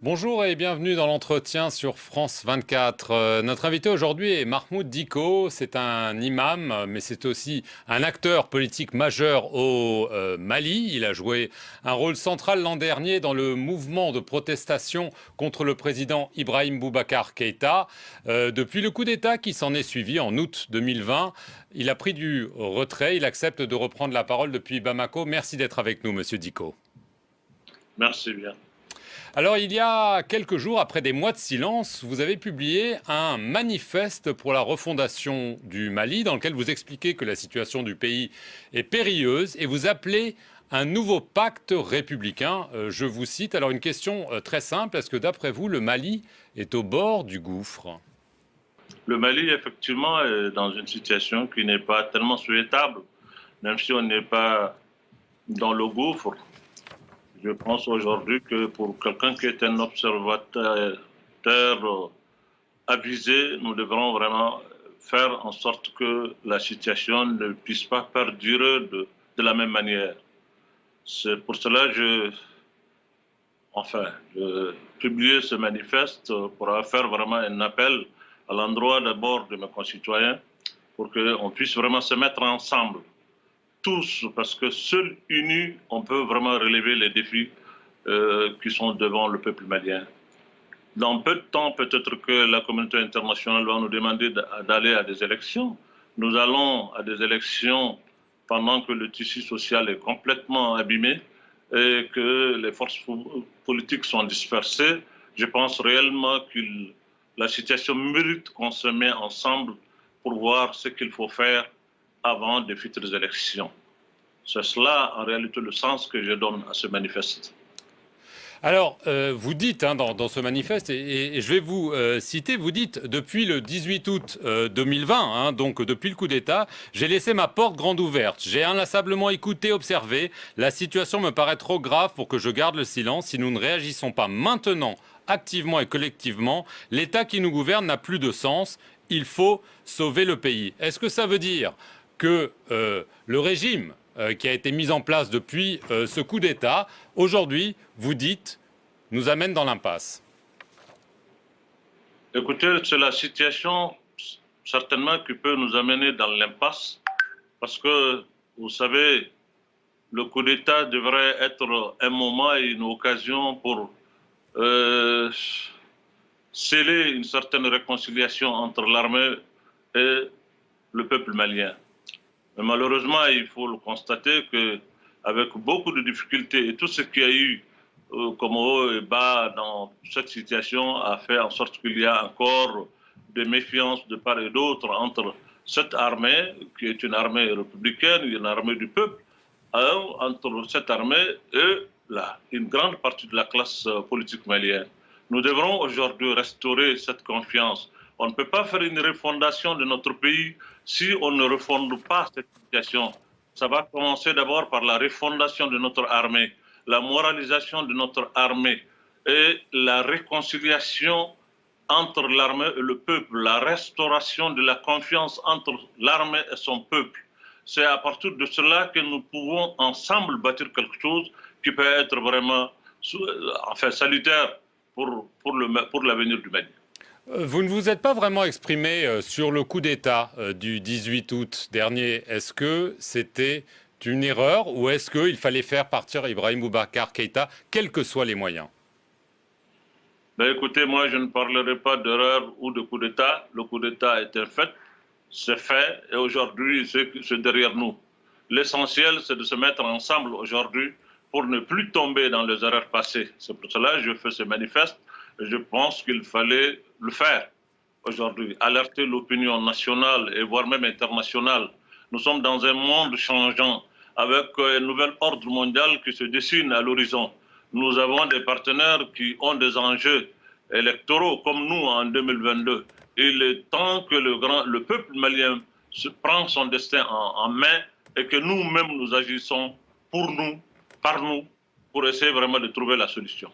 Bonjour et bienvenue dans l'entretien sur France 24. Notre invité aujourd'hui est Mahmoud Dicko. C'est un imam, mais c'est aussi un acteur politique majeur au Mali. Il a joué un rôle central l'an dernier dans le mouvement de protestation contre le président Ibrahim Boubacar Keïta. Depuis le coup d'État qui s'en est suivi en août 2020, il a pris du retrait. Il accepte de reprendre la parole depuis Bamako. Merci d'être avec nous, Monsieur Dicko. Merci bien. Alors, il y a quelques jours, après des mois de silence, vous avez publié un manifeste pour la refondation du Mali, dans lequel vous expliquez que la situation du pays est périlleuse et vous appelez un nouveau pacte républicain. Je vous cite. Alors, une question très simple. Est-ce que, d'après vous, le Mali est au bord du gouffre? Le Mali, effectivement, est dans une situation qui n'est pas tellement souhaitable, même si on n'est pas dans le gouffre. Je pense aujourd'hui que pour quelqu'un qui est un observateur avisé, nous devrons vraiment faire en sorte que la situation ne puisse pas perdurer de la même manière. C'est pour cela que je publié ce manifeste pour faire vraiment un appel à l'endroit d'abord de mes concitoyens pour qu'on puisse vraiment se mettre ensemble tous, parce que seuls unis, on peut vraiment relever les défis qui sont devant le peuple malien. Dans peu de temps, peut-être que la communauté internationale va nous demander d'aller à des élections. Nous allons à des élections pendant que le tissu social est complètement abîmé et que les forces politiques sont dispersées. Je pense réellement que la situation mérite qu'on se mette ensemble pour voir ce qu'il faut faire avant de futures élections. C'est cela, en réalité, le sens que je donne à ce manifeste. Alors, vous dites dans ce manifeste, et je vais vous citer, vous dites, depuis le 18 août 2020, donc depuis le coup d'État, j'ai laissé ma porte grande ouverte. J'ai inlassablement écouté, observé. La situation me paraît trop grave pour que je garde le silence. Si nous ne réagissons pas maintenant, activement et collectivement, l'État qui nous gouverne n'a plus de sens. Il faut sauver le pays. Est-ce que ça veut dire que le régime qui a été mis en place depuis ce coup d'État, aujourd'hui, vous dites, nous amène dans l'impasse? Écoutez, c'est la situation certainement qui peut nous amener dans l'impasse, parce que, vous savez, le coup d'État devrait être un moment et une occasion pour sceller une certaine réconciliation entre l'armée et le peuple malien. Mais malheureusement, il faut le constater qu'avec beaucoup de difficultés et tout ce qu'il y a eu comme haut et bas dans cette situation a fait en sorte qu'il y a encore des méfiances de part et d'autre entre cette armée, qui est une armée républicaine, une armée du peuple, entre cette armée et une grande partie de la classe politique malienne. Nous devrons aujourd'hui restaurer cette confiance. On ne peut pas faire une refondation de notre pays si on ne refonde pas cette situation. Ça va commencer d'abord par la refondation de notre armée, la moralisation de notre armée et la réconciliation entre l'armée et le peuple, la restauration de la confiance entre l'armée et son peuple. C'est à partir de cela que nous pouvons ensemble bâtir quelque chose qui peut être vraiment salutaire pour l'avenir du Mali. Vous ne vous êtes pas vraiment exprimé sur le coup d'État du 18 août dernier. Est-ce que c'était une erreur ou est-ce qu'il fallait faire partir Ibrahim Boubacar Keïta, quels que soient les moyens? Écoutez, moi je ne parlerai pas d'erreur ou de coup d'État. Le coup d'État est un fait, c'est fait et aujourd'hui c'est derrière nous. L'essentiel c'est de se mettre ensemble aujourd'hui pour ne plus tomber dans les erreurs passées. C'est pour cela que je fais ce manifeste. Je pense qu'il fallait le faire aujourd'hui, alerter l'opinion nationale et voire même internationale. Nous sommes dans un monde changeant avec un nouvel ordre mondial qui se dessine à l'horizon. Nous avons des partenaires qui ont des enjeux électoraux comme nous en 2022. Il est temps que le peuple malien prenne son destin en main et que nous-mêmes nous agissons pour nous, par nous, pour essayer vraiment de trouver la solution.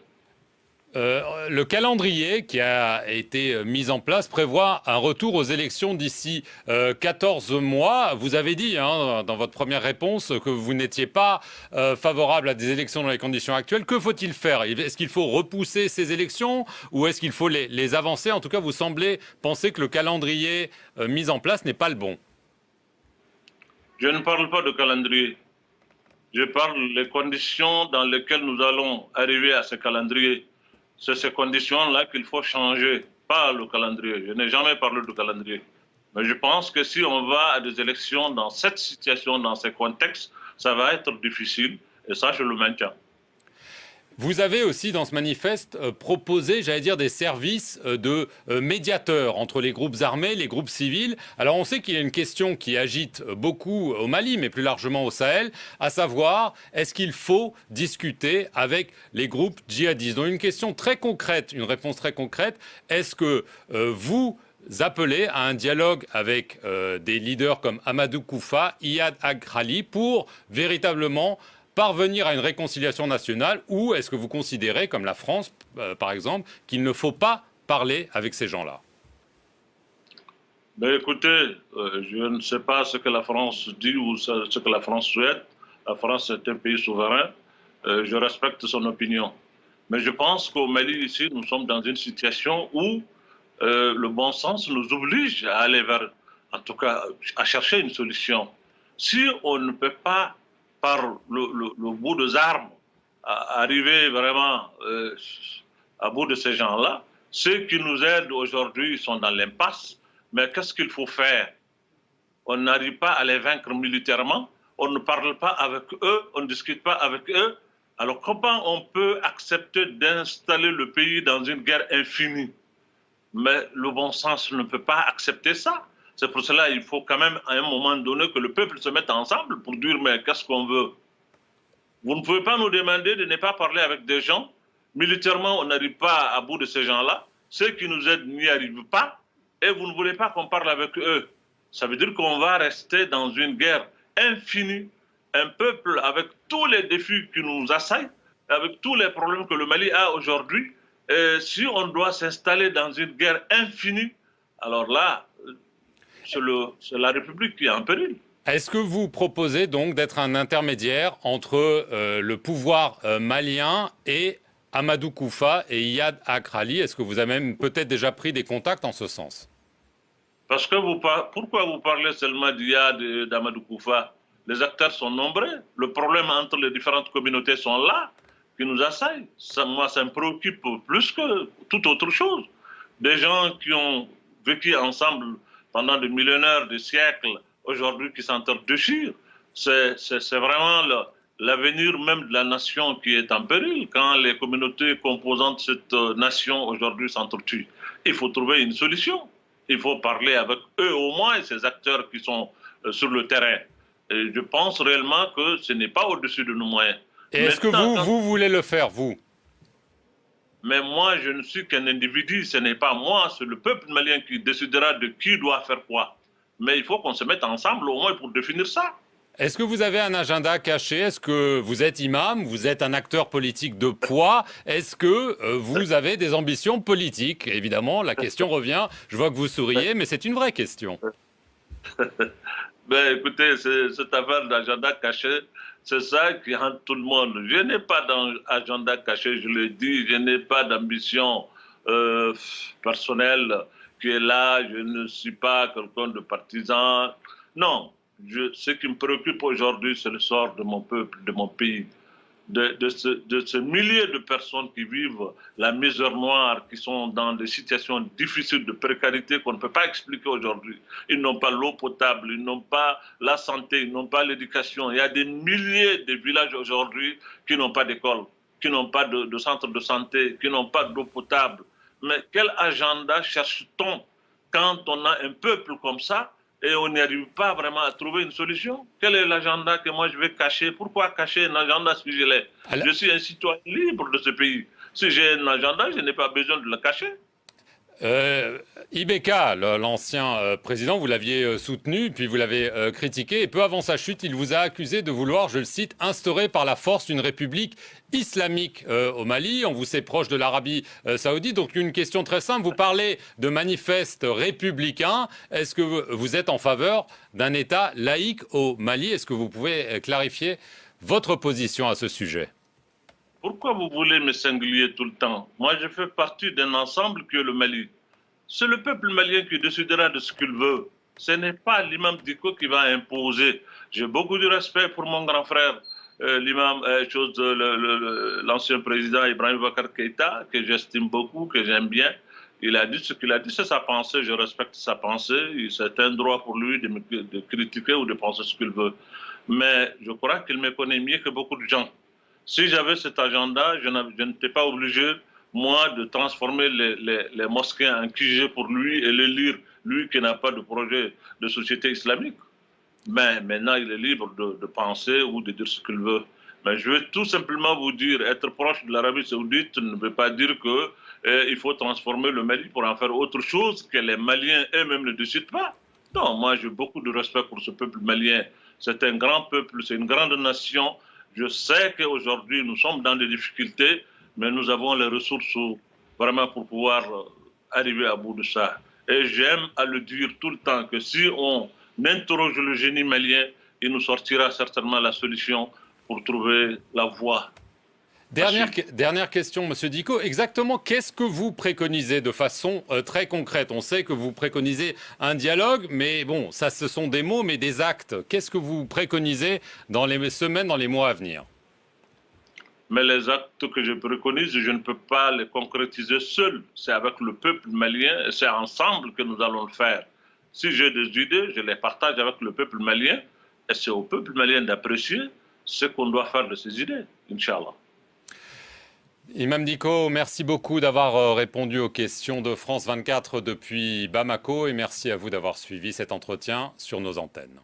Le calendrier qui a été mis en place prévoit un retour aux élections d'ici 14 mois. Vous avez dit hein, dans votre première réponse que vous n'étiez pas favorable à des élections dans les conditions actuelles. Que faut-il faire? Est-ce qu'il faut repousser ces élections ou est-ce qu'il faut les avancer? En tout cas, vous semblez penser que le calendrier mis en place n'est pas le bon. Je ne parle pas de calendrier. Je parle des conditions dans lesquelles nous allons arriver à ce calendrier. C'est ces conditions-là qu'il faut changer, pas le calendrier. Je n'ai jamais parlé de calendrier. Mais je pense que si on va à des élections dans cette situation, dans ces contextes, ça va être difficile. Et ça, je le maintiens. Vous avez aussi dans ce manifeste proposé, j'allais dire, des services de médiateurs entre les groupes armés, les groupes civils. Alors on sait qu'il y a une question qui agite beaucoup au Mali, mais plus largement au Sahel, à savoir, est-ce qu'il faut discuter avec les groupes djihadistes? Donc une question très concrète, une réponse très concrète, est-ce que vous appelez à un dialogue avec des leaders comme Amadou Koufa, Iyad Agrali, pour véritablement parvenir à une réconciliation nationale, ou est-ce que vous considérez, comme la France par exemple, qu'il ne faut pas parler avec ces gens-là? Ben écoutez, je ne sais pas ce que la France dit ou ce que la France souhaite. La France est un pays souverain. Je respecte son opinion. Mais je pense qu'au Mali, ici, nous sommes dans une situation où le bon sens nous oblige à aller vers, en tout cas, à chercher une solution. Si on ne peut pas par le bout des armes, arriver vraiment à bout de ces gens-là. Ceux qui nous aident aujourd'hui sont dans l'impasse. Mais qu'est-ce qu'il faut faire? On n'arrive pas à les vaincre militairement, on ne parle pas avec eux, on ne discute pas avec eux. Alors comment on peut accepter d'installer le pays dans une guerre infinie? Mais le bon sens ne peut pas accepter ça. C'est pour cela qu'il faut quand même, à un moment donné, que le peuple se mette ensemble pour dire, mais qu'est-ce qu'on veut? Vous ne pouvez pas nous demander de ne pas parler avec des gens. Militairement, on n'arrive pas à bout de ces gens-là. Ceux qui nous aident n'y arrivent pas. Et vous ne voulez pas qu'on parle avec eux. Ça veut dire qu'on va rester dans une guerre infinie. Un peuple avec tous les défis qui nous assaillent, avec tous les problèmes que le Mali a aujourd'hui. Et si on doit s'installer dans une guerre infinie, alors là, c'est la République qui est en péril. Est-ce que vous proposez donc d'être un intermédiaire entre le pouvoir malien et Amadou Koufa et Iyad Agrali? Est-ce que vous avez même peut-être déjà pris des contacts en ce sens? Parce que pourquoi vous parlez seulement d'Iyad et d'Amadou Koufa? Les acteurs sont nombreux. Le problème entre les différentes communautés sont là, qui nous assaillent. Moi, ça me préoccupe plus que toute autre chose. Des gens qui ont vécu ensemble pendant des millénaires, des siècles, aujourd'hui qui s'entredéchirent. C'est vraiment l'avenir même de la nation qui est en péril quand les communautés composantes de cette nation aujourd'hui s'entretuent. Il faut trouver une solution. Il faut parler avec eux au moins, ces acteurs qui sont sur le terrain. Et je pense réellement que ce n'est pas au-dessus de nos moyens. Et est-ce que vous voulez le faire, vous? Mais moi, je ne suis qu'un individu, ce n'est pas moi, c'est le peuple malien qui décidera de qui doit faire quoi. Mais il faut qu'on se mette ensemble au moins pour définir ça. Est-ce que vous avez un agenda caché? Est-ce que vous êtes imam? Vous êtes un acteur politique de poids? Est-ce que vous avez des ambitions politiques? Évidemment, la question revient. Je vois que vous souriez, mais c'est une vraie question. Ben, écoutez, cette affaire d'agenda caché, c'est ça qui hante tout le monde. Je n'ai pas d'agenda caché, je le dis, je n'ai pas d'ambition personnelle qui est là, je ne suis pas quelqu'un de partisan. Non, ce qui me préoccupe aujourd'hui, c'est le sort de mon peuple, de mon pays, de ce milliers de personnes qui vivent la misère noire, qui sont dans des situations difficiles de précarité qu'on ne peut pas expliquer aujourd'hui. Ils n'ont pas l'eau potable, ils n'ont pas la santé, ils n'ont pas l'éducation. Il y a des milliers de villages aujourd'hui qui n'ont pas d'école, qui n'ont pas de centre de santé, qui n'ont pas d'eau potable. Mais quel agenda cherche-t-on quand on a un peuple comme ça et on n'y arrive pas vraiment à trouver une solution? Quel est l'agenda que moi je vais cacher? Pourquoi cacher un agenda si je l'ai? Je suis un citoyen libre de ce pays. Si j'ai un agenda, je n'ai pas besoin de le cacher. Ibeka, l'ancien président, vous l'aviez soutenu, puis vous l'avez critiqué, et peu avant sa chute, il vous a accusé de vouloir, je le cite, instaurer par la force une république islamique au Mali. On vous sait proche de l'Arabie saoudite, donc une question très simple. Vous parlez de manifeste républicain. Est-ce que vous êtes en faveur d'un État laïque au Mali? Est-ce que vous pouvez clarifier votre position à ce sujet? Pourquoi vous voulez me singulier tout le temps? Moi, je fais partie d'un ensemble que le Mali. C'est le peuple malien qui décidera de ce qu'il veut. Ce n'est pas l'imam Diko qui va imposer. J'ai beaucoup de respect pour mon grand frère, l'imam, l'ancien président Ibrahim Bakar Keïta, que j'estime beaucoup, que j'aime bien. Il a dit ce qu'il a dit, c'est sa pensée, je respecte sa pensée. C'est un droit pour lui de critiquer ou de penser ce qu'il veut. Mais je crois qu'il me connaît mieux que beaucoup de gens. Si j'avais cet agenda, je n'étais pas obligé, moi, de transformer les mosquées en QG pour lui et les lire, lui qui n'a pas de projet de société islamique. Mais maintenant, il est libre de penser ou de dire ce qu'il veut. Mais je veux tout simplement vous dire, être proche de l'Arabie saoudite ne veut pas dire qu'il faut transformer le Mali pour en faire autre chose que les Maliens eux-mêmes ne décident pas. Non, moi j'ai beaucoup de respect pour ce peuple malien. C'est un grand peuple, c'est une grande nation. Je sais qu'aujourd'hui, nous sommes dans des difficultés, mais nous avons les ressources vraiment pour pouvoir arriver à bout de ça. Et j'aime à le dire tout le temps que si on interroge le génie malien, il nous sortira certainement la solution pour trouver la voie. Dernière question, Monsieur Dicot. Exactement, qu'est-ce que vous préconisez de façon très concrète? On sait que vous préconisez un dialogue, mais bon, ça, ce sont des mots, mais des actes. Qu'est-ce que vous préconisez dans les semaines, dans les mois à venir? Mais les actes que je préconise, je ne peux pas les concrétiser seul. C'est avec le peuple malien, c'est ensemble que nous allons le faire. Si j'ai des idées, je les partage avec le peuple malien, et c'est au peuple malien d'apprécier ce qu'on doit faire de ces idées, Inch'Allah. Imam Dicko, merci beaucoup d'avoir répondu aux questions de France 24 depuis Bamako et merci à vous d'avoir suivi cet entretien sur nos antennes.